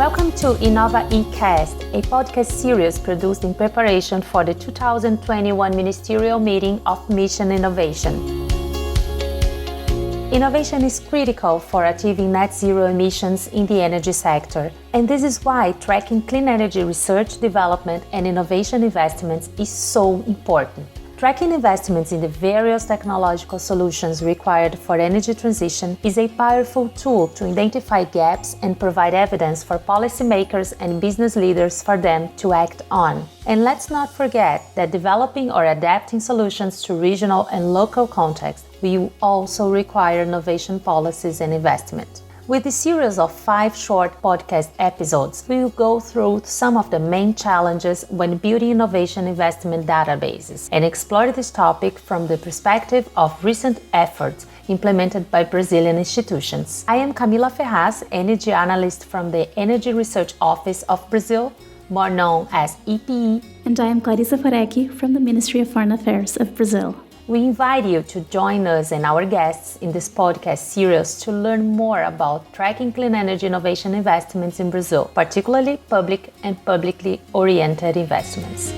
Welcome to Innova eCast, a podcast series produced in preparation for the 2021 Ministerial Meeting of Mission Innovation. Innovation is critical for achieving net zero emissions in the energy sector, and this is why tracking clean energy research, development, and innovation investments is so important. Tracking investments in the various technological solutions required for energy transition is a powerful tool to identify gaps and provide evidence for policymakers and business leaders for them to act on. And let's not forget that developing or adapting solutions to regional and local contexts will also require innovation policies and investment. With this series of 5 short podcast episodes, we will go through some of the main challenges when building innovation investment databases and explore this topic from the perspective of recent efforts implemented by Brazilian institutions. I am Camila Ferraz, Energy Analyst from the Energy Research Office of Brazil, more known as EPE. And I am Clarissa Farecki from the Ministry of Foreign Affairs of Brazil. We invite you to join us and our guests in this podcast series to learn more about tracking clean energy innovation investments in Brazil, particularly public and publicly oriented investments.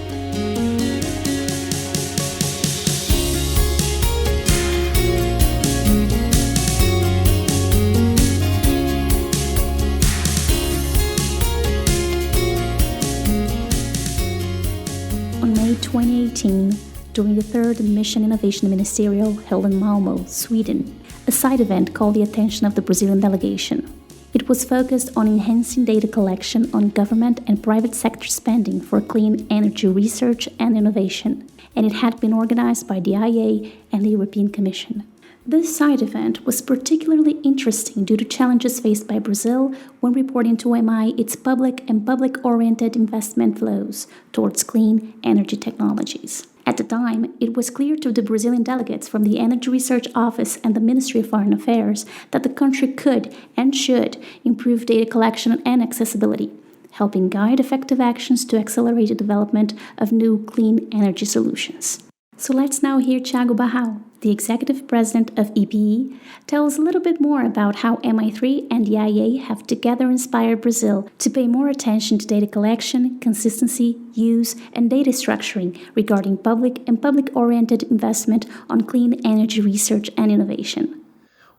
On May 2018, during the third Mission Innovation Ministerial held in Malmö, Sweden, a side event called the attention of the Brazilian delegation. It was focused on enhancing data collection on government and private sector spending for clean energy research and innovation, and it had been organized by the IEA and the European Commission. This side event was particularly interesting due to challenges faced by Brazil when reporting to OMI its public and public-oriented investment flows towards clean energy technologies. At the time, it was clear to the Brazilian delegates from the Energy Research Office and the Ministry of Foreign Affairs that the country could and should improve data collection and accessibility, helping guide effective actions to accelerate the development of new clean energy solutions. So let's now hear Thiago Barral, the Executive President of EPE, tell us a little bit more about how MI3 and the IEA have together inspired Brazil to pay more attention to data collection, consistency, use, and data structuring regarding public and public-oriented investment on clean energy research and innovation.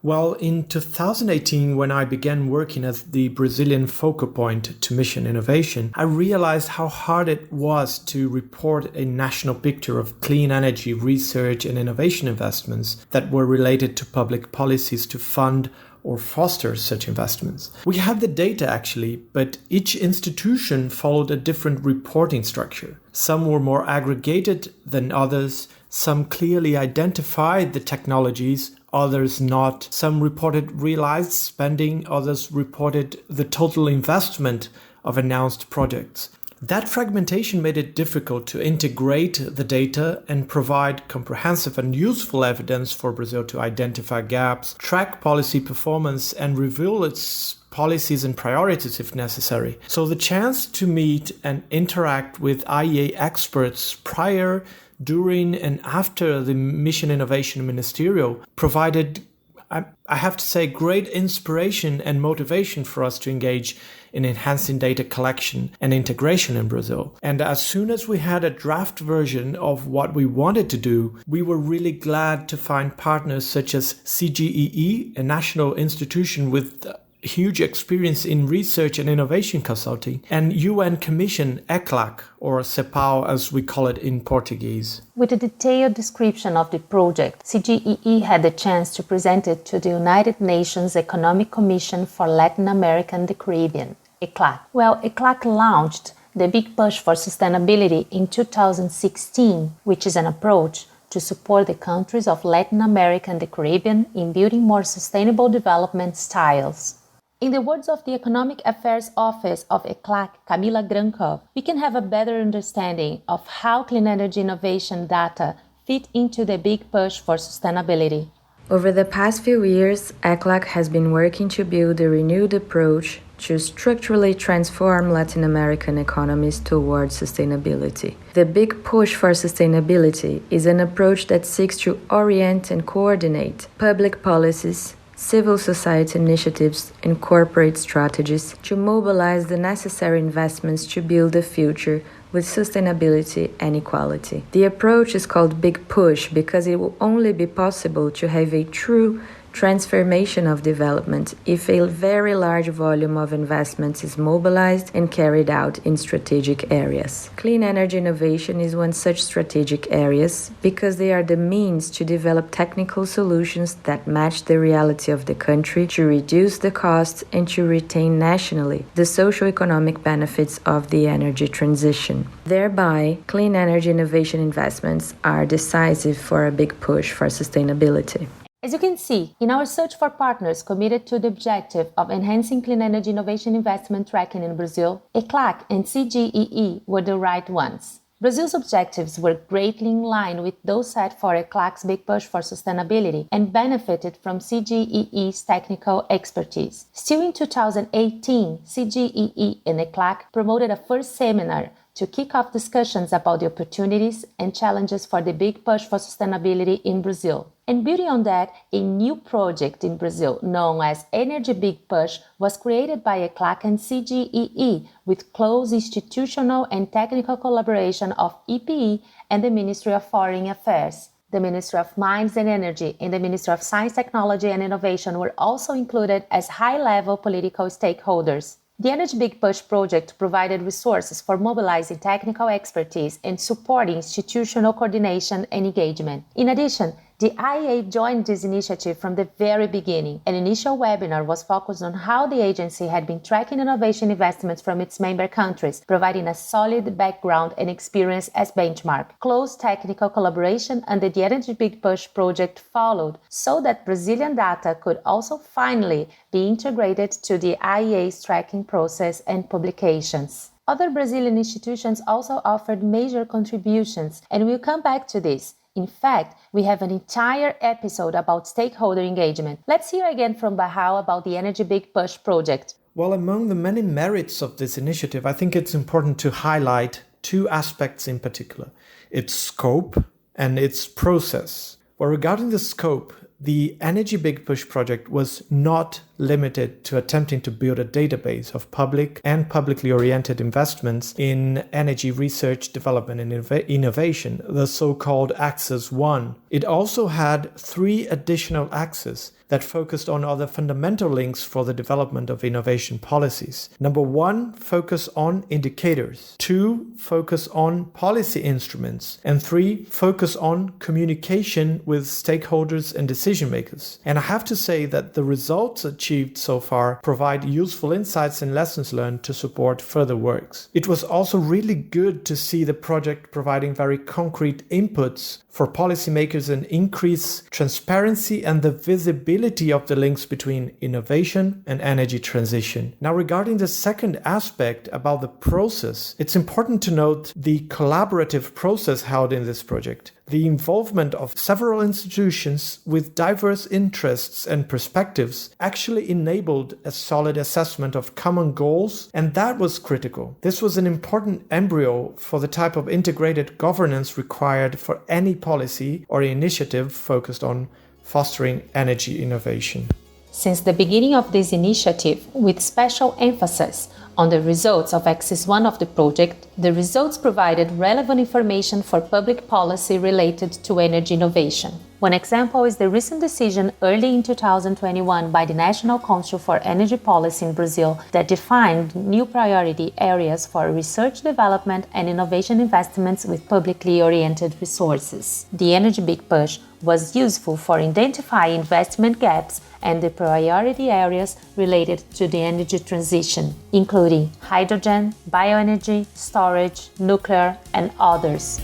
Well, in 2018, when I began working as the Brazilian focal point to mission innovation, I realized how hard it was to report a national picture of clean energy research and innovation investments that were related to public policies to fund or foster such investments. We had the data actually, but each institution followed a different reporting structure. Some were more aggregated than others, some clearly identified the technologies, others not. Some reported realized spending, others reported the total investment of announced projects. That fragmentation made it difficult to integrate the data and provide comprehensive and useful evidence for Brazil to identify gaps, track policy performance, and reveal its policies and priorities if necessary. So the chance to meet and interact with IEA experts prior, during, and after the Mission Innovation Ministerial provided, I have to say, great inspiration and motivation for us to engage in enhancing data collection and integration in Brazil. And as soon as we had a draft version of what we wanted to do, we were really glad to find partners such as CGEE, a national institution with huge experience in research and innovation consulting, and UN Commission ECLAC, or CEPAL as we call it in Portuguese. With a detailed description of the project, CGEE had the chance to present it to the United Nations Economic Commission for Latin America and the Caribbean, ECLAC. Well, ECLAC launched the Big Push for Sustainability in 2016, which is an approach to support the countries of Latin America and the Caribbean in building more sustainable development styles. In the words of the Economic Affairs Office of ECLAC, Camila Grankov, we can have a better understanding of how clean energy innovation data fit into the big push for sustainability. Over the past few years, ECLAC has been working to build a renewed approach to structurally transform Latin American economies towards sustainability. The Big Push for Sustainability is an approach that seeks to orient and coordinate public policies, civil society initiatives, and corporate strategies to mobilize the necessary investments to build a future with sustainability and equality. The approach is called Big Push because it will only be possible to have a true transformation of development if a very large volume of investments is mobilized and carried out in strategic areas. Clean energy innovation is one such strategic areas because they are the means to develop technical solutions that match the reality of the country, to reduce the costs and to retain nationally the socio-economic benefits of the energy transition. Thereby, clean energy innovation investments are decisive for a big push for sustainability. As you can see, in our search for partners committed to the objective of enhancing clean energy innovation investment tracking in Brazil, ECLAC and CGEE were the right ones. Brazil's objectives were greatly in line with those set for ECLAC's Big Push for Sustainability and benefited from CGEE's technical expertise. Still in 2018, CGEE and ECLAC promoted a first seminar to kick off discussions about the opportunities and challenges for the Big Push for Sustainability in Brazil. And building on that, a new project in Brazil known as Energy Big Push was created by ECLAC and CGEE with close institutional and technical collaboration of EPE and the Ministry of Foreign Affairs. The Ministry of Mines and Energy and the Ministry of Science, Technology and Innovation were also included as high-level political stakeholders. The Energy Big Push project provided resources for mobilizing technical expertise and supporting institutional coordination and engagement. In addition, the IEA joined this initiative from the very beginning. An initial webinar was focused on how the agency had been tracking innovation investments from its member countries, providing a solid background and experience as benchmark. Close technical collaboration under the Energy Big Push project followed, so that Brazilian data could also finally be integrated to the IEA's tracking process and publications. Other Brazilian institutions also offered major contributions, and we'll come back to this. In fact, we have an entire episode about stakeholder engagement. Let's hear again from Bahao about the Energy Big Push project. Well, among the many merits of this initiative, I think it's important to highlight two aspects in particular: its scope and its process. Well, regarding the scope, the Energy Big Push project was not limited to attempting to build a database of public and publicly oriented investments in energy research, development, and innovation, the so-called Axis 1. It also had 3 additional axes that focused on other fundamental links for the development of innovation policies. Number 1, focus on indicators. 2, focus on policy instruments. And 3, focus on communication with stakeholders and decision makers. And I have to say that the results achieved so far provide useful insights and lessons learned to support further works. It was also really good to see the project providing very concrete inputs for policymakers and increase transparency and the visibility of the links between innovation and energy transition. Now, regarding the second aspect about the process, it's important to note the collaborative process held in this project. The involvement of several institutions with diverse interests and perspectives actually enabled a solid assessment of common goals, and that was critical. This was an important embryo for the type of integrated governance required for any policy or initiative focused on fostering energy innovation. Since the beginning of this initiative, with special emphasis on the results of Axis 1 of the project, the results provided relevant information for public policy related to energy innovation. One example is the recent decision early in 2021 by the National Council for Energy Policy in Brazil that defined new priority areas for research, development, and innovation investments with publicly oriented resources. The Energy Big Push was useful for identifying investment gaps and the priority areas related to the energy transition, including hydrogen, bioenergy, storage, nuclear, and others.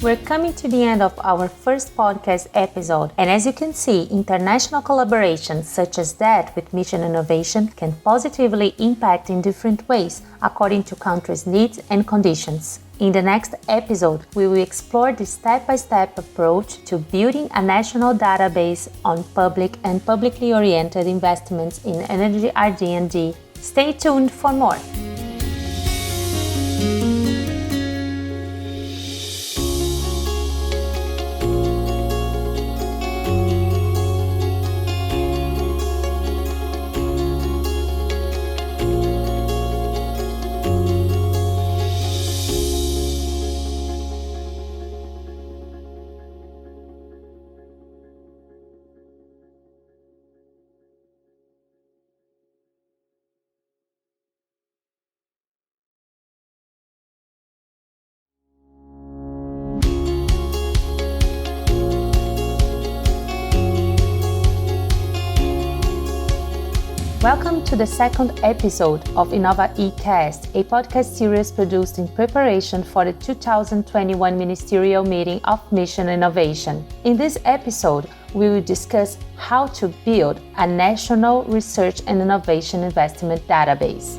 We're coming to the end of our first podcast episode, and as you can see, international collaboration such as that with Mission Innovation can positively impact in different ways according to countries' needs and conditions. In the next episode, we will explore the step-by-step approach to building a national database on public and publicly oriented investments in energy RD&D. Stay tuned for more. Welcome to the second episode of Innova eCast, a podcast series produced in preparation for the 2021 Ministerial Meeting of Mission Innovation. In this episode, we will discuss how to build a national research and innovation investment database.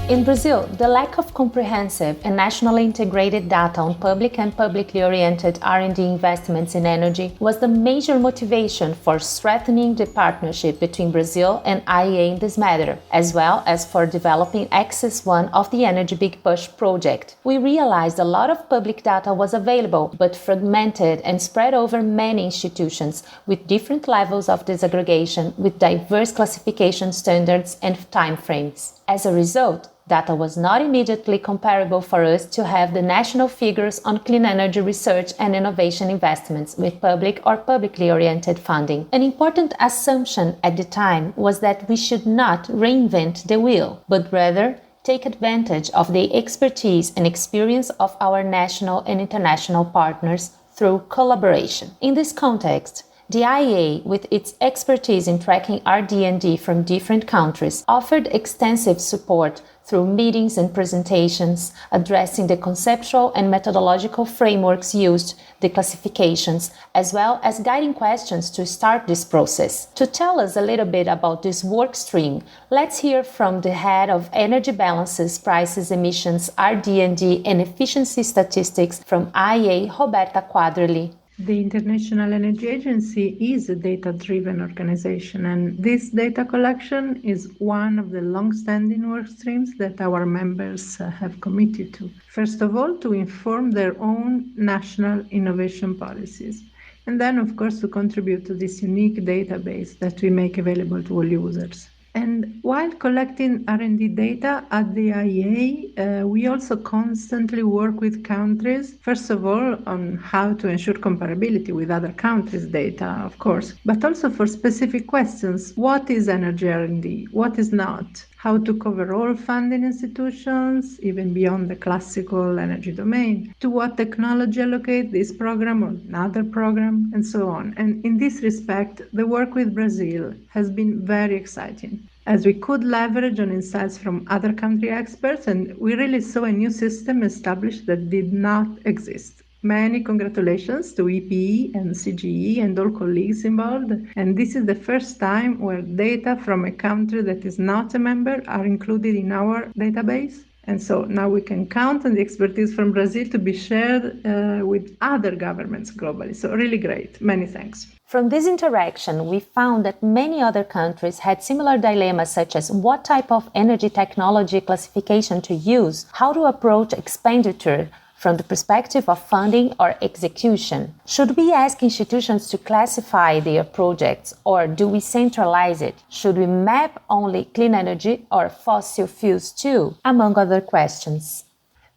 In Brazil, the lack of comprehensive and nationally integrated data on public and publicly oriented R&D investments in energy was the major motivation for strengthening the partnership between Brazil and IEA in this matter, as well as for developing Axis 1 of the Energy Big Push project. We realized a lot of public data was available, but fragmented and spread over many institutions with different levels of disaggregation, with diverse classification standards and timeframes. As a result, data was not immediately comparable for us to have the national figures on clean energy research and innovation investments with public or publicly oriented funding. An important assumption at the time was that we should not reinvent the wheel, but rather take advantage of the expertise and experience of our national and international partners through collaboration. In this context, the IEA, with its expertise in tracking RD&D from different countries, offered extensive support through meetings and presentations addressing the conceptual and methodological frameworks used, the classifications, as well as guiding questions to start this process. To tell us a little bit about this work stream, let's hear from the head of Energy Balances, Prices, Emissions, RD&D and Efficiency Statistics from IEA, Roberta Quadrelli. The International Energy Agency is a data-driven organization, and this data collection is one of the long-standing work streams that our members have committed to. First of all, to inform their own national innovation policies, and then, of course, to contribute to this unique database that we make available to all users. And while collecting R&D data at the IEA, we also constantly work with countries, first of all, on how to ensure comparability with other countries' data, of course, but also for specific questions. What is energy R&D? What is not? How to cover all funding institutions, even beyond the classical energy domain, to what technology allocate this program or another program, and so on. And in this respect, the work with Brazil has been very exciting, as we could leverage on insights from other country experts, and we really saw a new system established that did not exist. Many congratulations to EPE and CGE and all colleagues involved. And this is the first time where data from a country that is not a member are included in our database. And so now we can count on the expertise from Brazil to be shared with other governments globally. So really great. Many thanks. From this interaction, we found that many other countries had similar dilemmas, such as what type of energy technology classification to use, how to approach expenditure from the perspective of funding or execution. Should we ask institutions to classify their projects, or do we centralize it? Should we map only clean energy or fossil fuels too? Among other questions.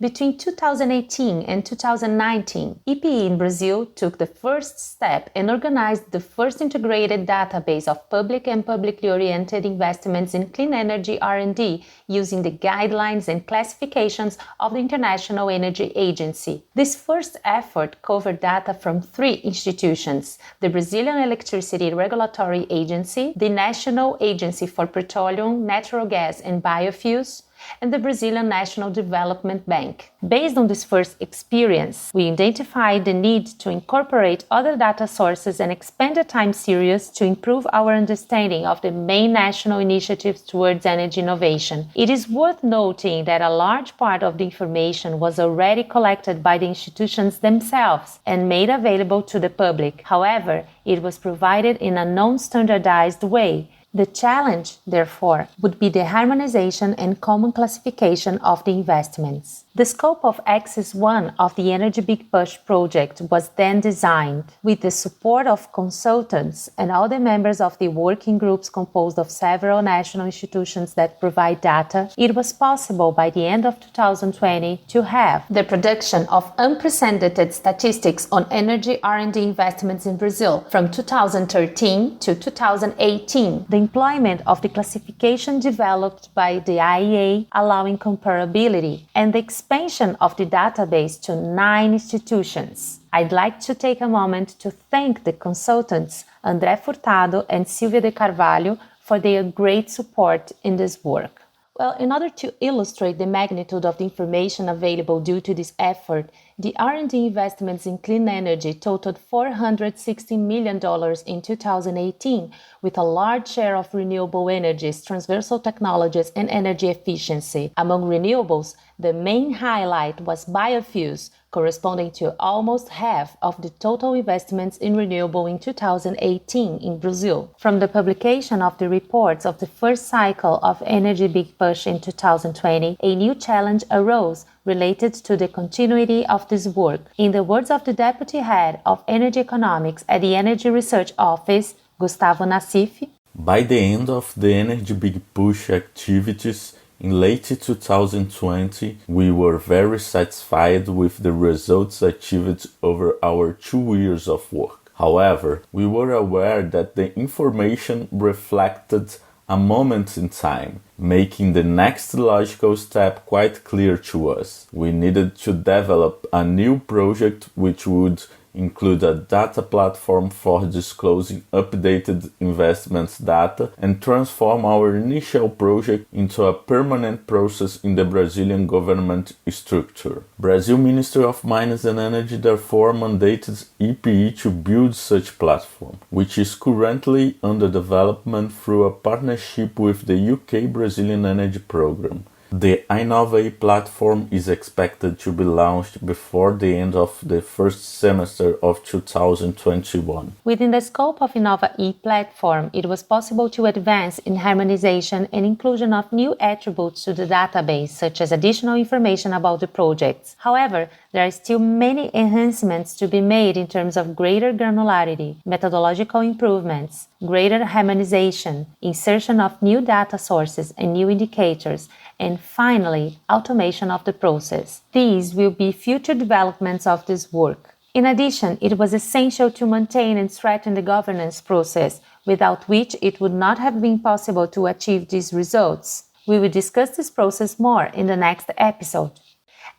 Between 2018 and 2019, EPE in Brazil took the first step and organized the first integrated database of public and publicly oriented investments in clean energy R&D using the guidelines and classifications of the International Energy Agency. This first effort covered data from 3 institutions: the Brazilian Electricity Regulatory Agency, the National Agency for Petroleum, Natural Gas and Biofuels, and the Brazilian National Development Bank. Based on this first experience, we identified the need to incorporate other data sources and expand the time series to improve our understanding of the main national initiatives towards energy innovation. It is worth noting that a large part of the information was already collected by the institutions themselves and made available to the public. However, it was provided in a non-standardized way. The challenge, therefore, would be the harmonization and common classification of the investments. The scope of Axis 1 of the Energy Big Push project was then designed. With the support of consultants and all the members of the working groups composed of several national institutions that provide data, it was possible by the end of 2020 to have the production of unprecedented statistics on energy R&D investments in Brazil from 2013 to 2018. The employment of the classification developed by the IEA, allowing comparability, and the expansion of the database to 9 institutions. I'd like to take a moment to thank the consultants André Furtado and Silvia de Carvalho for their great support in this work. Well, in order to illustrate the magnitude of the information available due to this effort, the R&D investments in clean energy totaled $460 million in 2018, with a large share of renewable energies, transversal technologies, and energy efficiency. Among renewables, the main highlight was biofuels, corresponding to almost half of the total investments in renewable in 2018 in Brazil. From the publication of the reports of the first cycle of Energy Big Push in 2020, a new challenge arose related to the continuity of this work. In the words of the Deputy Head of Energy Economics at the Energy Research Office, Gustavo Nassif, by the end of the Energy Big Push activities, in late 2020, we were very satisfied with the results achieved over our 2 years of work. However, we were aware that the information reflected a moment in time, making the next logical step quite clear to us. We needed to develop a new project which would include a data platform for disclosing updated investments data and transform our initial project into a permanent process in the Brazilian government structure. Brazil Ministry of Mines and Energy therefore mandated EPE to build such platform, which is currently under development through a partnership with the UK-Brazilian Energy Programme. The Innova platform is expected to be launched before the end of the first semester of 2021. Within the scope of Innova E platform, it was possible to advance in harmonization and inclusion of new attributes to the database, such as additional information about the projects. However, there are still many enhancements to be made in terms of greater granularity, methodological improvements, greater harmonization, insertion of new data sources and new indicators, and finally, automation of the process. These will be future developments of this work. In addition, it was essential to maintain and strengthen the governance process, without which it would not have been possible to achieve these results. We will discuss this process more in the next episode.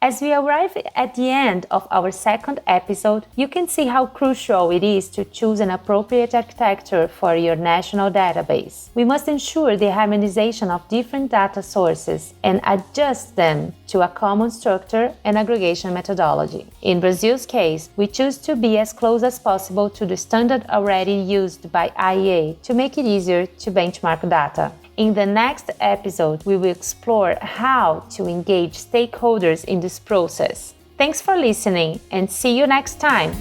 As we arrive at the end of our second episode, you can see how crucial it is to choose an appropriate architecture for your national database. We must ensure the harmonization of different data sources and adjust them to a common structure and aggregation methodology. In Brazil's case, we choose to be as close as possible to the standard already used by IEA to make it easier to benchmark data. In the next episode, we will explore how to engage stakeholders in this process. Thanks for listening and see you next time!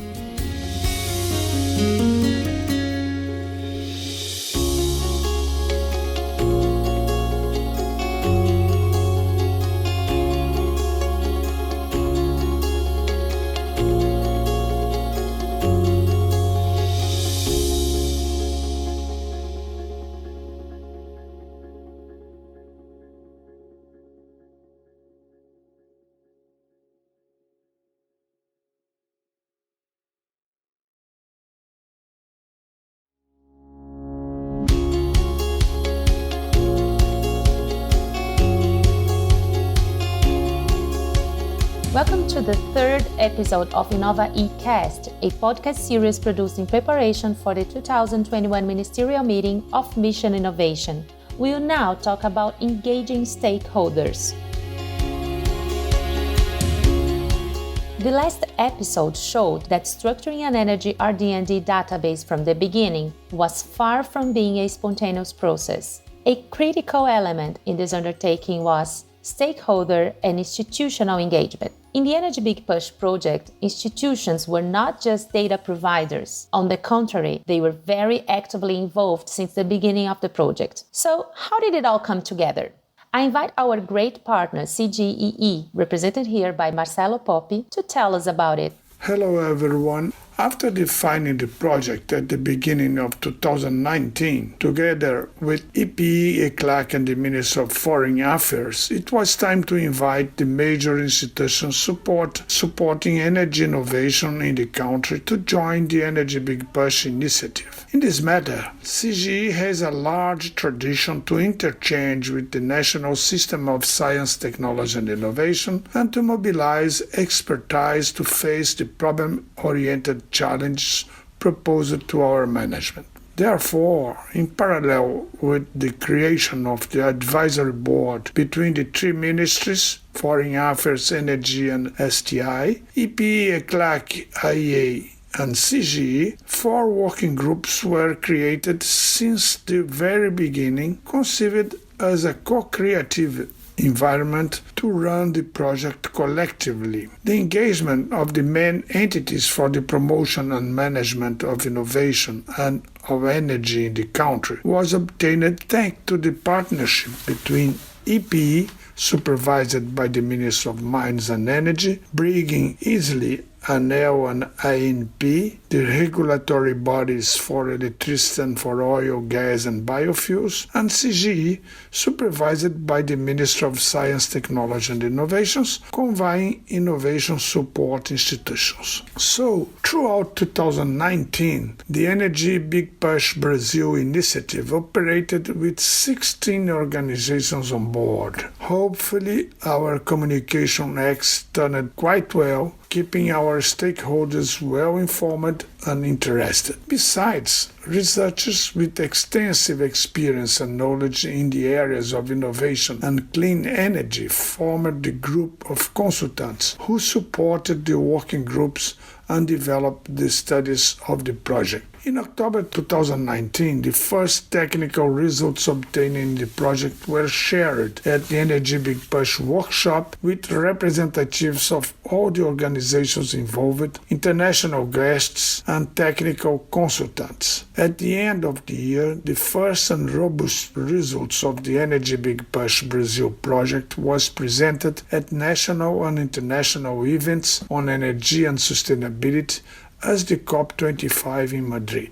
Welcome to the third episode of Innova eCast, a podcast series produced in preparation for the 2021 Ministerial Meeting of Mission Innovation. We will now talk about engaging stakeholders. The last episode showed that structuring an energy RD&D database from the beginning was far from being a spontaneous process. A critical element in this undertaking was stakeholder and institutional engagement. In the Energy Big Push project, institutions were not just data providers. On the contrary, they were very actively involved since the beginning of the project. So, how did it all come together? I invite our great partner, CGEE, represented here by Marcelo Poppi, to tell us about it. Hello everyone. After defining the project at the beginning of 2019, together with EPE, ECLAC, and the Ministry of Foreign Affairs, it was time to invite the major institutions supporting energy innovation in the country to join the Energy Big Push initiative. In this matter, CGE has a large tradition to interchange with the National System of Science, Technology and Innovation and to mobilize expertise to face the problem-oriented challenges proposed to our management. Therefore, in parallel with the creation of the advisory board between the three ministries, Foreign Affairs, Energy and STI, EPE, ECLAC, IEA, and CGE, 4 working groups were created since the very beginning, conceived as a co-creative environment to run the project collectively. The engagement of the main entities for the promotion and management of innovation and of energy in the country was obtained thanks to the partnership between EPE, supervised by the Ministry of Mines and Energy, bringing easily ANEL and ANP, the regulatory bodies for electricity and for oil, gas and biofuels, and CGE, supervised by the Ministry of Science, Technology and Innovations, combining innovation support institutions. So, throughout 2019, the Energy Big Push Brazil initiative operated with 16 organizations on board. Hopefully, our communication acts turned quite well, keeping our stakeholders well informed and interested. Besides, researchers with extensive experience and knowledge in the areas of innovation and clean energy formed the group of consultants who supported the working groups and developed the studies of the project. In October 2019, the first technical results obtained in the project were shared at the Energy Big Push workshop with representatives of all the organizations involved, international guests, and technical consultants. At the end of the year, the first and robust results of the Energy Big Push Brazil project was presented at national and international events on energy and sustainability as the COP25 in Madrid.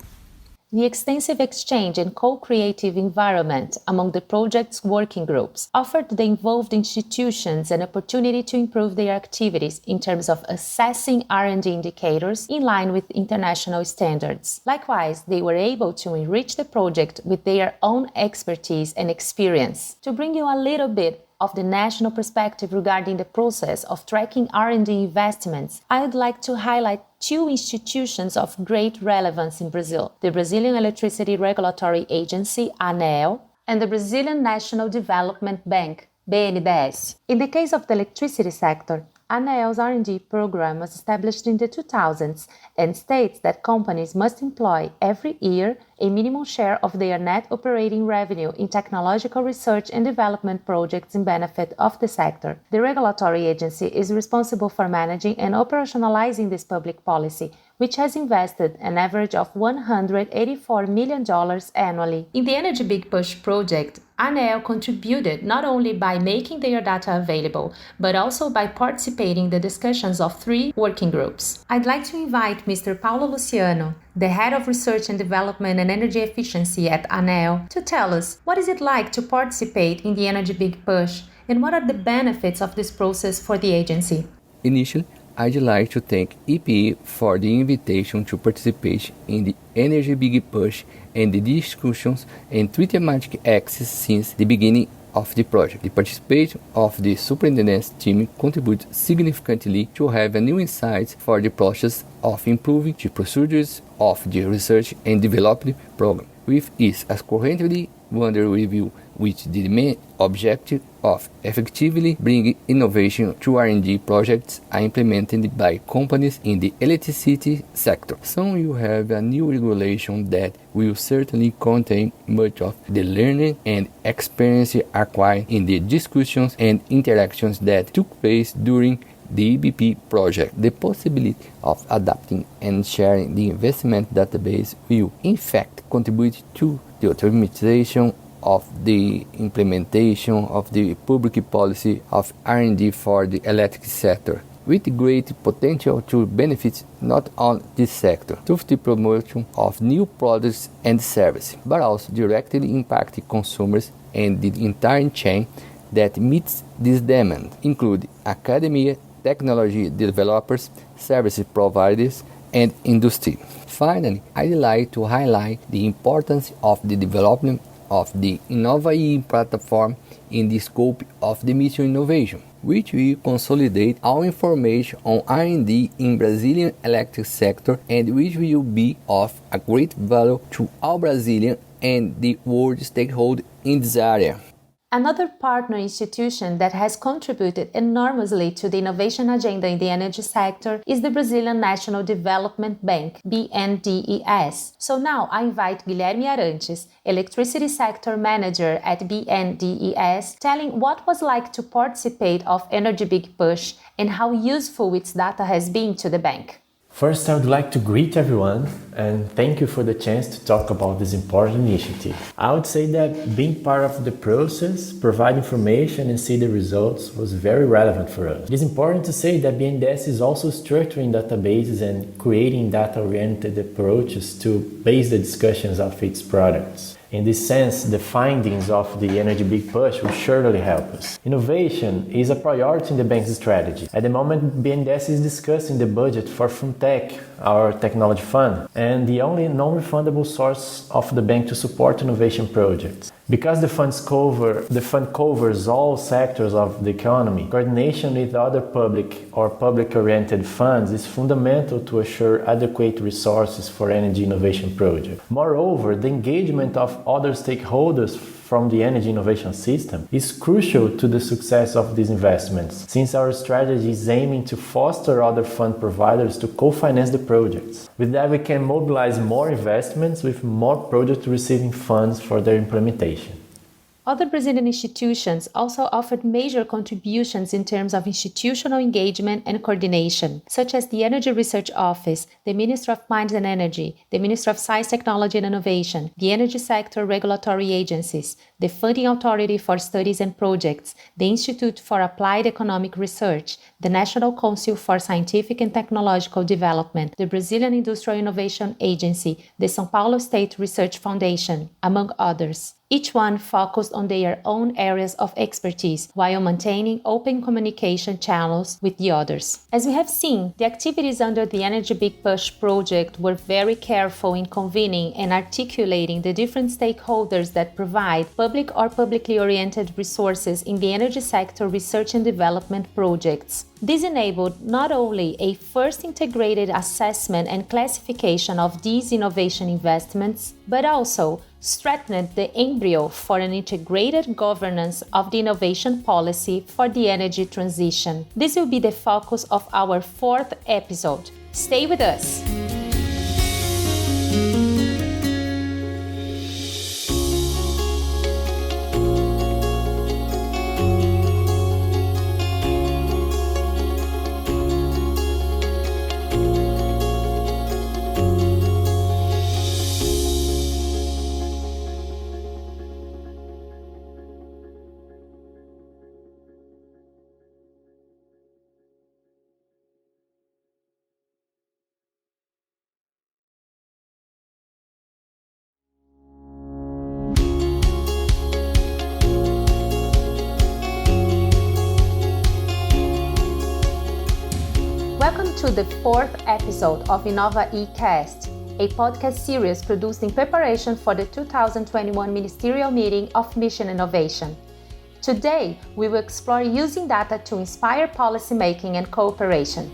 The extensive exchange and co-creative environment among the project's working groups offered the involved institutions an opportunity to improve their activities in terms of assessing R&D indicators in line with international standards. Likewise, they were able to enrich the project with their own expertise and experience. To bring you a little bit of the national perspective regarding the process of tracking R&D investments, I would like to highlight 2 institutions of great relevance in Brazil: the Brazilian Electricity Regulatory Agency, ANEL, and the Brazilian National Development Bank, BNDES. In the case of the electricity sector, ANEL's R&D program was established in the 2000s and states that companies must employ every year a minimum share of their net operating revenue in technological research and development projects in benefit of the sector. The regulatory agency is responsible for managing and operationalizing this public policy, which has invested an average of $184 million annually. In the Energy Big Push project, ANEL contributed not only by making their data available, but also by participating in the discussions of 3 working groups. I'd like to invite Mr. Paulo Luciano, the Head of Research and Development and Energy Efficiency at ANEL, to tell us what is it like to participate in the Energy Big Push and what are the benefits of this process for the agency. Initially, I'd like to thank EPE for the invitation to participate in the Energy Big Push and the discussions and 3 thematic axes since the beginning of the project. The participation of the superintendent's team contributed significantly to have a new insights for the process of improving the procedures of the research and development program, which is as currently under review with the main objective of effectively bringing innovation to R&D projects are implemented by companies in the electricity sector. Soon you have a new regulation that will certainly contain much of the learning and experience acquired in the discussions and interactions that took place during the EBP project. The possibility of adapting and sharing the investment database will in fact contribute to the optimization of the implementation of the public policy of R&D for the electric sector. with great potential to benefit not only this sector through the promotion of new products and services, but also directly impact consumers and the entire chain that meets this demand, including academia, technology developers, service providers, and industry. Finally, I'd like to highlight the importance of the development of the Innova platform in the scope of the mission innovation, which will consolidate all information on R&D in Brazilian electric sector and which will be of a great value to all Brazilian and the world stakeholders in this area. Another partner institution that has contributed enormously to the innovation agenda in the energy sector is the Brazilian National Development Bank, BNDES. So now I invite Guilherme Arantes, Electricity Sector Manager at BNDES, telling what was like to participate of Energy Big Push and how useful its data has been to the bank. First, I would like to greet everyone and thank you for the chance to talk about this important initiative. I would say that being part of the process, provide information and see the results was very relevant for us. It is important to say that BNDES is also structuring databases and creating data-oriented approaches to base the discussions of its products. In this sense, the findings of the Energy Big Push will surely help us. Innovation is a priority in the bank's strategy. At the moment, BNDES is discussing the budget for Funtech, our technology fund, and the only non-refundable source of the bank to support innovation projects. Because the fund covers all sectors of the economy, coordination with other public or public-oriented funds is fundamental to assure adequate resources for energy innovation projects. Moreover, the engagement of other stakeholders from the energy innovation system is crucial to the success of these investments, since our strategy is aiming to foster other fund providers to co-finance the projects. With that, we can mobilize more investments with more projects receiving funds for their implementation. Other Brazilian institutions also offered major contributions in terms of institutional engagement and coordination, such as the Energy Research Office, the Ministry of Mines and Energy, the Ministry of Science, Technology and Innovation, the energy sector regulatory agencies, the Funding Authority for Studies and Projects, the Institute for Applied Economic Research, the National Council for Scientific and Technological Development, the Brazilian Industrial Innovation Agency, the São Paulo State Research Foundation, among others. Each one focused on their own areas of expertise while maintaining open communication channels with the others. As we have seen, the activities under the Energy Big Push project were very careful in convening and articulating the different stakeholders that provide public or publicly oriented resources in the energy sector research and development projects. This enabled not only a first integrated assessment and classification of these innovation investments, but also strengthened the embryo for an integrated governance of the innovation policy for the energy transition. This will be the focus of our fourth episode. Stay with us! Welcome to the fourth episode of Innova eCast, a podcast series produced in preparation for the 2021 Ministerial Meeting of Mission Innovation. Today, we will explore using data to inspire policymaking and cooperation.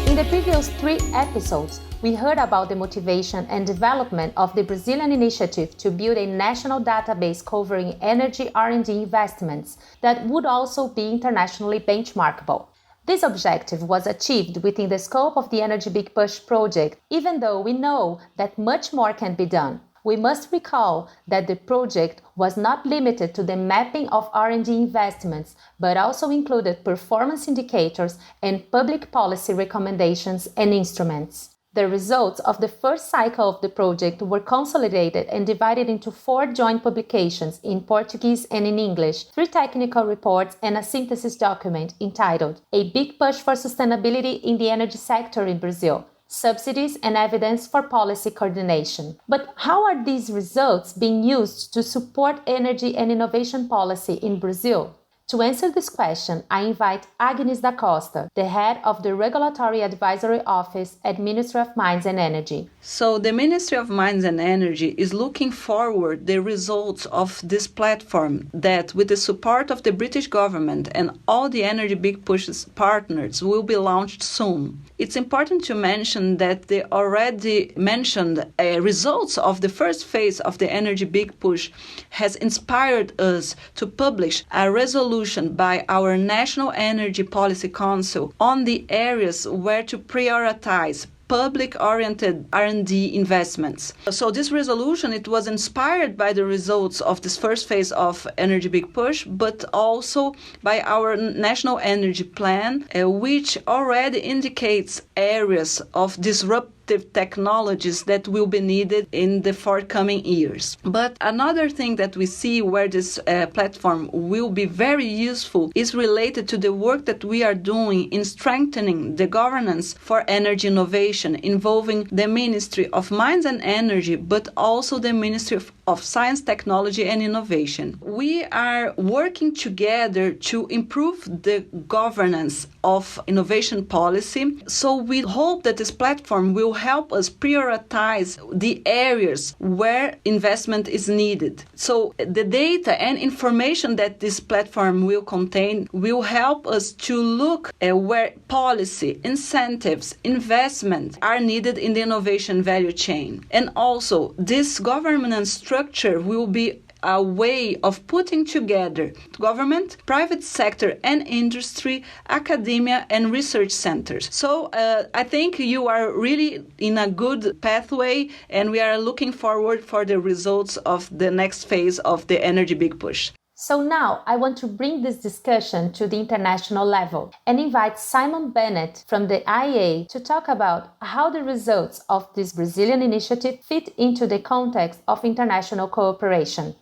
In the previous 3 episodes, we heard about the motivation and development of the Brazilian initiative to build a national database covering energy R&D investments that would also be internationally benchmarkable. This objective was achieved within the scope of the Energy Big Push project, even though we know that much more can be done. We must recall that the project was not limited to the mapping of R&D investments, but also included performance indicators and public policy recommendations and instruments. The results of the first cycle of the project were consolidated and divided into 4 joint publications in Portuguese and in English, 3 technical reports, and a synthesis document entitled A Big Push for Sustainability in the Energy Sector in Brazil, Subsidies and Evidence for Policy Coordination. But how are these results being used to support energy and innovation policy in Brazil? To answer this question, I invite Agnes da Costa, the head of the Regulatory Advisory Office at Ministry of Mines and Energy. So the Ministry of Mines and Energy is looking forward the results of this platform that, with the support of the British government and all the Energy Big Push's partners, will be launched soon. It's important to mention that the already mentioned results of the first phase of the Energy Big Push has inspired us to publish a resolution by our National Energy Policy Council on the areas where to prioritize public-oriented R&D investments. So this resolution, it was inspired by the results of this first phase of Energy Big Push, but also by our National Energy Plan, which already indicates areas of disruptive technologies that will be needed in the forthcoming years. But another thing that we see where this platform will be very useful is related to the work that we are doing in strengthening the governance for energy innovation, involving the Ministry of Mines and Energy, but also the Ministry of Science, Technology and Innovation. We are working together to improve the governance of innovation policy, so we hope that this platform will help us prioritize the areas where investment is needed. So the data and information that this platform will contain will help us to look at where policy, incentives, investment are needed in the innovation value chain. And also, this governance structure will be a way of putting together government, private sector and industry, academia and research centers. So I think you are really in a good pathway, and we are looking forward for the results of the next phase of the Energy Big Push. So now I want to bring this discussion to the international level and invite Simon Bennett from the IEA to talk about how the results of this Brazilian initiative fit into the context of international cooperation.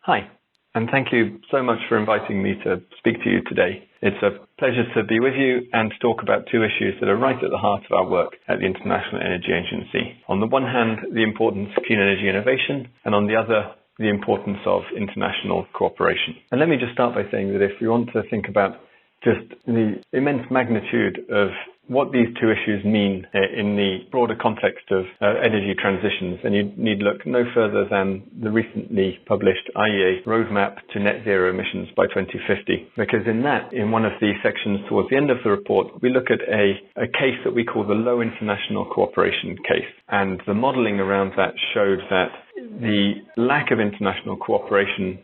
Hi, and thank you so much for inviting me to speak to you today. It's a pleasure to be with you and to talk about 2 issues that are right at the heart of our work at the International Energy Agency. On the one hand, the importance of clean energy innovation, and on the other, the importance of international cooperation. And let me just start by saying that if we want to think about just the immense magnitude of what these 2 issues mean in the broader context of energy transitions, then you need look no further than the recently published IEA roadmap to net zero emissions by 2050. Because in one of the sections towards the end of the report, we look at a case that we call the low international cooperation case. And the modeling around that showed that the lack of international cooperation,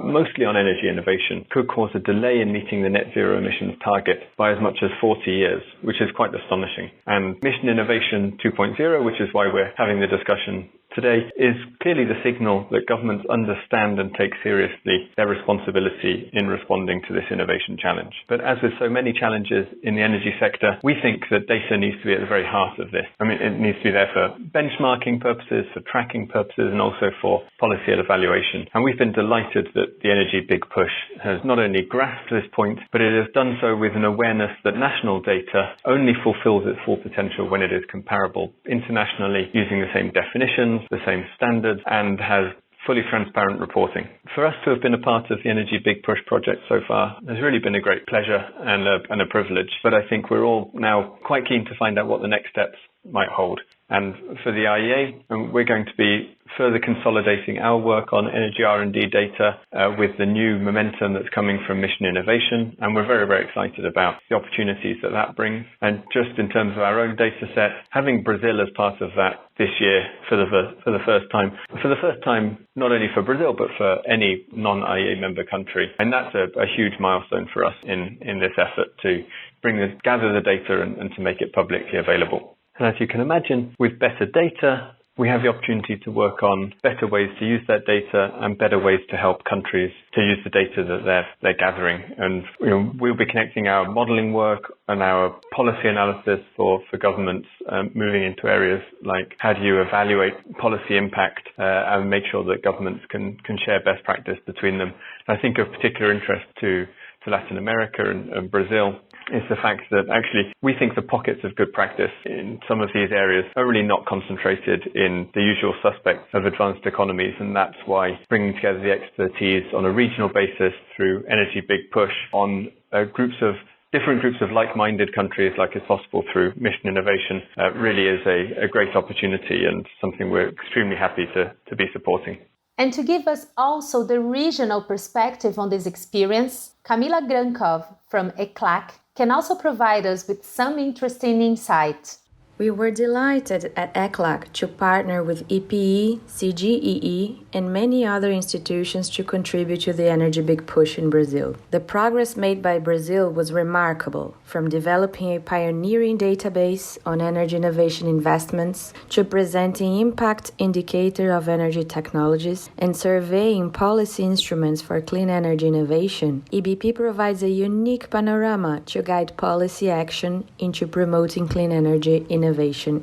mostly on energy innovation, could cause a delay in meeting the net zero emissions target by as much as 40 years, which is quite astonishing. And Mission Innovation 2.0, which is why we're having the discussion today, is clearly the signal that governments understand and take seriously their responsibility in responding to this innovation challenge. But as with so many challenges in the energy sector, we think that data needs to be at the very heart of this. I mean, it needs to be there for benchmarking purposes, for tracking purposes, and also for policy evaluation. And we've been delighted that the Energy Big Push has not only grasped this point, but it has done so with an awareness that national data only fulfills its full potential when it is comparable internationally, using the same definitions, the same standards, and has fully transparent reporting. For us to have been a part of the Energy Big Push project so far has really been a great pleasure and a privilege. But I think we're all now quite keen to find out what the next steps might hold. And for the IEA, we're going to be further consolidating our work on energy R&D data with the new momentum that's coming from Mission Innovation. And we're very, very excited about the opportunities that that brings. And just in terms of our own data set, having Brazil as part of that this year for the first time, not only for Brazil, but for any non-IEA member country. And that's a huge milestone for us in this effort to gather the data and to make it publicly available. And as you can imagine, with better data we have the opportunity to work on better ways to use that data and better ways to help countries to use the data that they're gathering. And we'll be connecting our modeling work and our policy analysis for governments moving into areas like how do you evaluate policy impact and make sure that governments can share best practice between them. And I think of particular interest to Latin America and Brazil is the fact that actually we think the pockets of good practice in some of these areas are really not concentrated in the usual suspects of advanced economies, and that's why bringing together the expertise on a regional basis through Energy Big Push on different groups of like-minded countries like is possible through Mission Innovation really is a great opportunity and something we're extremely happy to be supporting. And to give us also the regional perspective on this experience, Camila Grankov from ECLAC can also provide us with some interesting insight. We were delighted at ECLAC to partner with EPE, CGEE, and many other institutions to contribute to the Energy Big Push in Brazil. The progress made by Brazil was remarkable, from developing a pioneering database on energy innovation investments to presenting impact indicator of energy technologies and surveying policy instruments for clean energy innovation. EBP provides a unique panorama to guide policy action into promoting clean energy innovation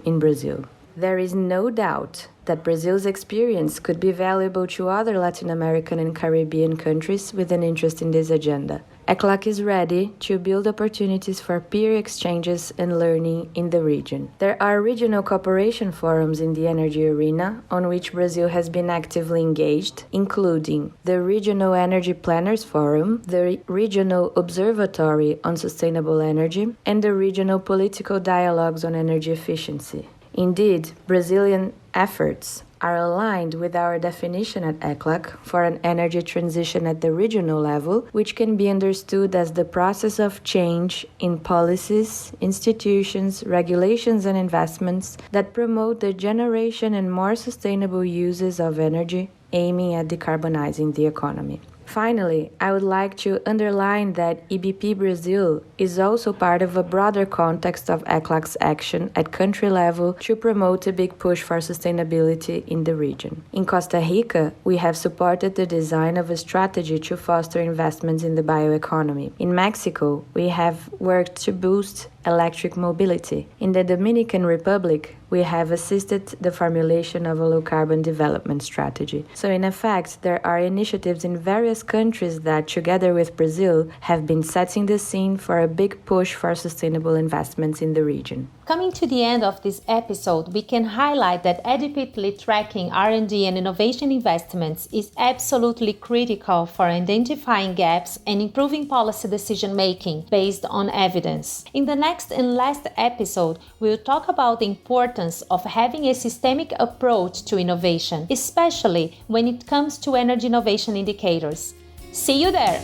in Brazil. There is no doubt that Brazil's experience could be valuable to other Latin American and Caribbean countries with an interest in this agenda. ECLAC is ready to build opportunities for peer exchanges and learning in the region. There are regional cooperation forums in the energy arena on which Brazil has been actively engaged, including the Regional Energy Planners Forum, the Regional Observatory on Sustainable Energy, and the Regional Political Dialogues on Energy Efficiency. Indeed, Brazilian efforts are aligned with our definition at ECLAC for an energy transition at the regional level, which can be understood as the process of change in policies, institutions, regulations, and investments that promote the generation and more sustainable uses of energy, aiming at decarbonizing the economy. Finally, I would like to underline that EBP Brazil is also part of a broader context of ECLAC's action at country level to promote a big push for sustainability in the region. In Costa Rica, we have supported the design of a strategy to foster investments in the bioeconomy. In Mexico, we have worked to boost electric mobility. In the Dominican Republic, we have assisted the formulation of a low-carbon development strategy. So in effect, there are initiatives in various countries that, together with Brazil, have been setting the scene for a big push for sustainable investments in the region. Coming to the end of this episode, we can highlight that adequately tracking R&D and innovation investments is absolutely critical for identifying gaps and improving policy decision-making based on evidence. In the next and last episode, we'll talk about the importance of having a systemic approach to innovation, especially when it comes to energy innovation indicators. See you there!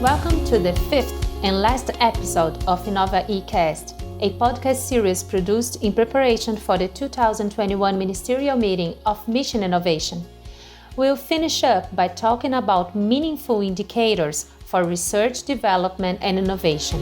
Welcome to the fifth and last episode of Innova eCast, a podcast series produced in preparation for the 2021 Ministerial Meeting of Mission Innovation. We'll finish up by talking about meaningful indicators for research, development, and innovation.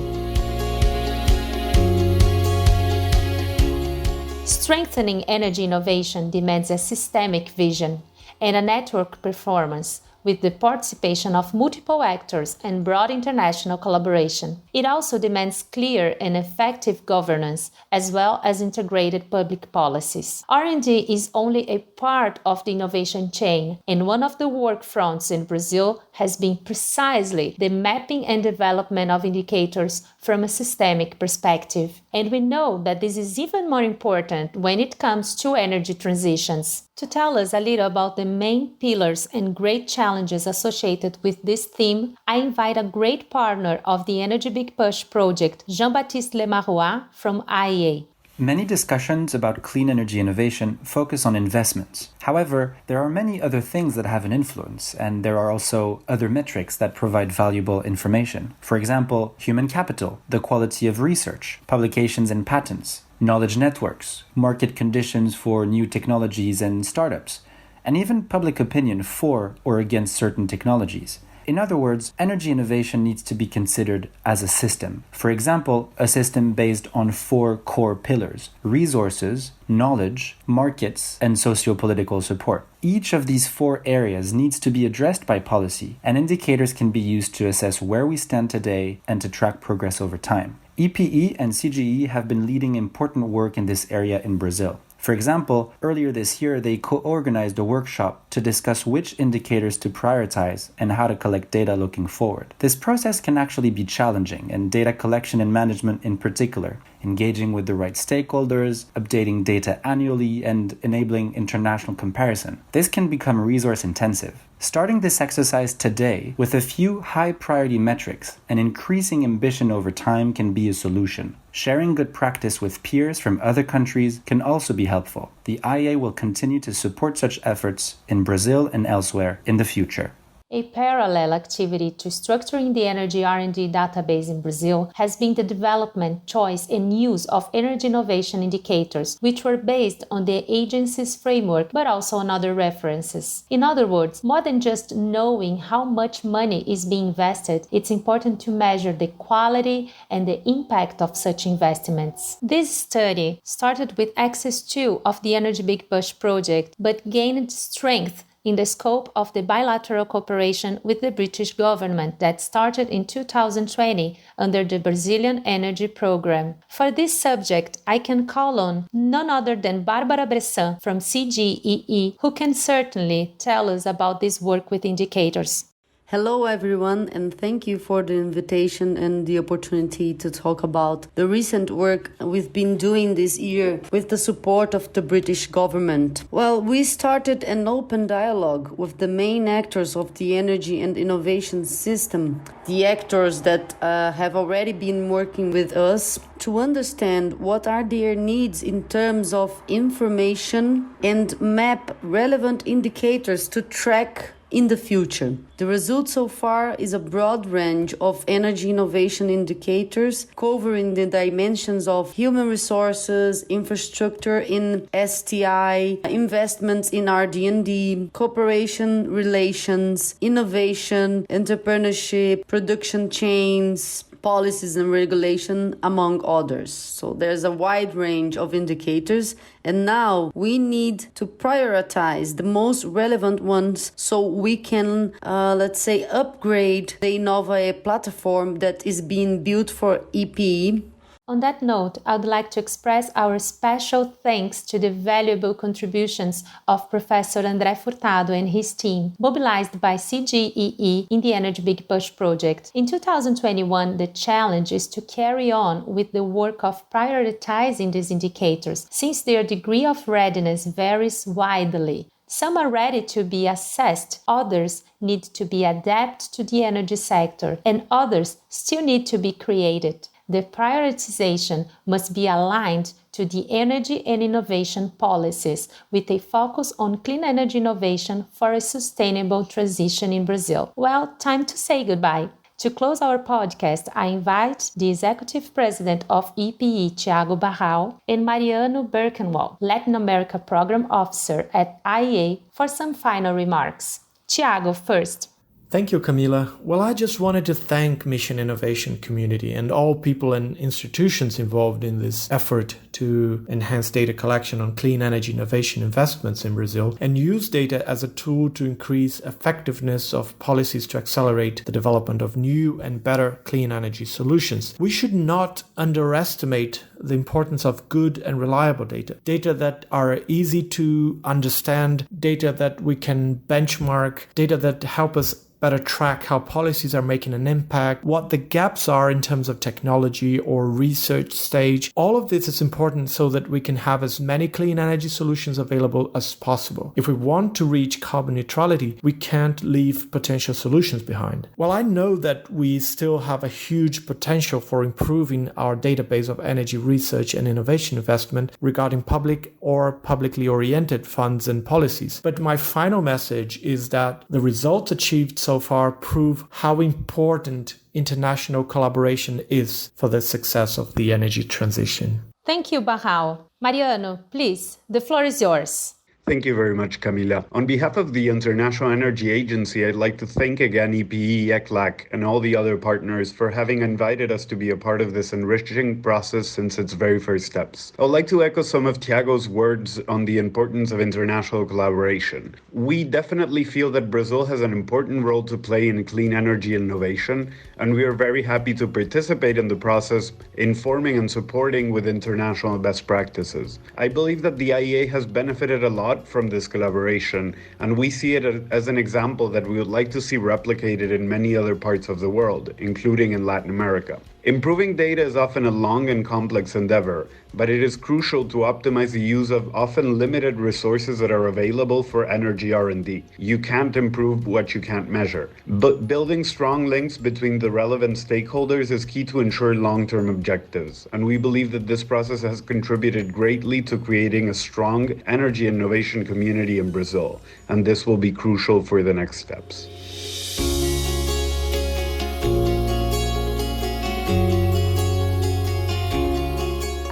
Strengthening energy innovation demands a systemic vision and a network performance with the participation of multiple actors and broad international collaboration. It also demands clear and effective governance, as well as integrated public policies. R&D is only a part of the innovation chain, and one of the work fronts in Brazil has been precisely the mapping and development of indicators from a systemic perspective. And we know that this is even more important when it comes to energy transitions. To tell us a little about the main pillars and great challenges associated with this theme, I invite a great partner of the Energy Big Push project, Jean-Baptiste Lemarois from IEA. Many discussions about clean energy innovation focus on investments. However, there are many other things that have an influence, and there are also other metrics that provide valuable information. For example, human capital, the quality of research, publications and patents, knowledge networks, market conditions for new technologies and startups, and even public opinion for or against certain technologies. In other words, energy innovation needs to be considered as a system. For example, a system based on 4 core pillars: resources, knowledge, markets, and socio-political support. Each of these 4 areas needs to be addressed by policy, and indicators can be used to assess where we stand today and to track progress over time. EPE and CGE have been leading important work in this area in Brazil. For example, earlier this year, they co-organized a workshop to discuss which indicators to prioritize and how to collect data looking forward. This process can actually be challenging, and data collection and management in particular, engaging with the right stakeholders, updating data annually, and enabling international comparison. This can become resource intensive. Starting this exercise today with a few high-priority metrics and increasing ambition over time can be a solution. Sharing good practice with peers from other countries can also be helpful. The IEA will continue to support such efforts in Brazil and elsewhere in the future. A parallel activity to structuring the energy R&D database in Brazil has been the development, choice, and use of energy innovation indicators, which were based on the agency's framework, but also on other references. In other words, more than just knowing how much money is being invested, it's important to measure the quality and the impact of such investments. This study started with Access 2 of the Energy Big Push project, but gained strength in the scope of the bilateral cooperation with the British government that started in 2020 under the Brazilian Energy Program. For this subject, I can call on none other than Bárbara Bressan from CGEE, who can certainly tell us about this work with indicators. Hello everyone, and thank you for the invitation and the opportunity to talk about the recent work we've been doing this year with the support of the British government. Well, we started an open dialogue with the main actors of the energy and innovation system, the actors that have already been working with us, to understand what are their needs in terms of information and map relevant indicators to track in the future. The result so far is a broad range of energy innovation indicators covering the dimensions of human resources, infrastructure in STI, investments in RD&D, cooperation relations, innovation, entrepreneurship, production chains, policies and regulation, among others. So there's a wide range of indicators, and now we need to prioritize the most relevant ones so we can, upgrade the Innova platform that is being built for EPE. On that note, I would like to express our special thanks to the valuable contributions of Professor André Furtado and his team, mobilized by CGEE in the Energy Big Push project. In 2021, the challenge is to carry on with the work of prioritizing these indicators, since their degree of readiness varies widely. Some are ready to be assessed, others need to be adapted to the energy sector, and others still need to be created. The prioritization must be aligned to the energy and innovation policies, with a focus on clean energy innovation for a sustainable transition in Brazil. Well, time to say goodbye. To close our podcast, I invite the Executive President of EPE, Thiago Barral, and Mariano Birkenwald, Latin America Program Officer at IEA, for some final remarks. Thiago, first. Thank you, Camila. Well, I just wanted to thank Mission Innovation community and all people and institutions involved in this effort to enhance data collection on clean energy innovation investments in Brazil and use data as a tool to increase effectiveness of policies to accelerate the development of new and better clean energy solutions. We should not underestimate the importance of good and reliable data that are easy to understand, data that we can benchmark, data that help us better track how policies are making an impact, what the gaps are in terms of technology or research stage. All of this is important so that we can have as many clean energy solutions available as possible. If we want to reach carbon neutrality, we can't leave potential solutions behind. While I know that we still have a huge potential for improving our database of energy research and innovation investment regarding public or publicly oriented funds and policies, but my final message is that the results achieved so far prove how important international collaboration is for the success of the energy transition. Thank you, Barral. Mariano, please, the floor is yours. Thank you very much, Camila. On behalf of the International Energy Agency, I'd like to thank again EPE, ECLAC, and all the other partners for having invited us to be a part of this enriching process since its very first steps. I would like to echo some of Thiago's words on the importance of international collaboration. We definitely feel that Brazil has an important role to play in clean energy innovation, and we are very happy to participate in the process, informing and supporting with international best practices. I believe that the IEA has benefited a lot from this collaboration, and we see it as an example that we would like to see replicated in many other parts of the world, including in Latin America. Improving data is often a long and complex endeavor, but it is crucial to optimize the use of often limited resources that are available for energy R&D. You can't improve what you can't measure. But building strong links between the relevant stakeholders is key to ensure long-term objectives, and we believe that this process has contributed greatly to creating a strong energy innovation community in Brazil, and this will be crucial for the next steps.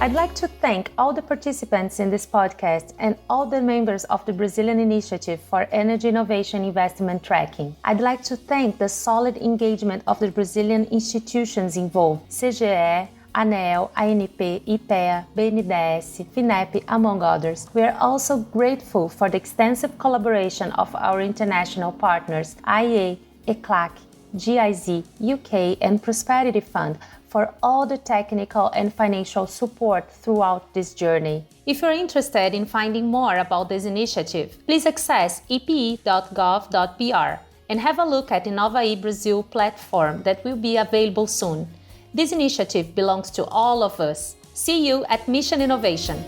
I'd like to thank all the participants in this podcast and all the members of the Brazilian Initiative for Energy Innovation Investment Tracking. I'd like to thank the solid engagement of the Brazilian institutions involved, CGE, ANEEL, ANP, IPEA, BNDES, FINEP, among others. We are also grateful for the extensive collaboration of our international partners, IEA, ECLAC, GIZ, UK, and Prosperity Fund, for all the technical and financial support throughout this journey. If you're interested in finding more about this initiative, please access epe.gov.br and have a look at Innovaí Brazil platform that will be available soon. This initiative belongs to all of us. See you at Mission Innovation.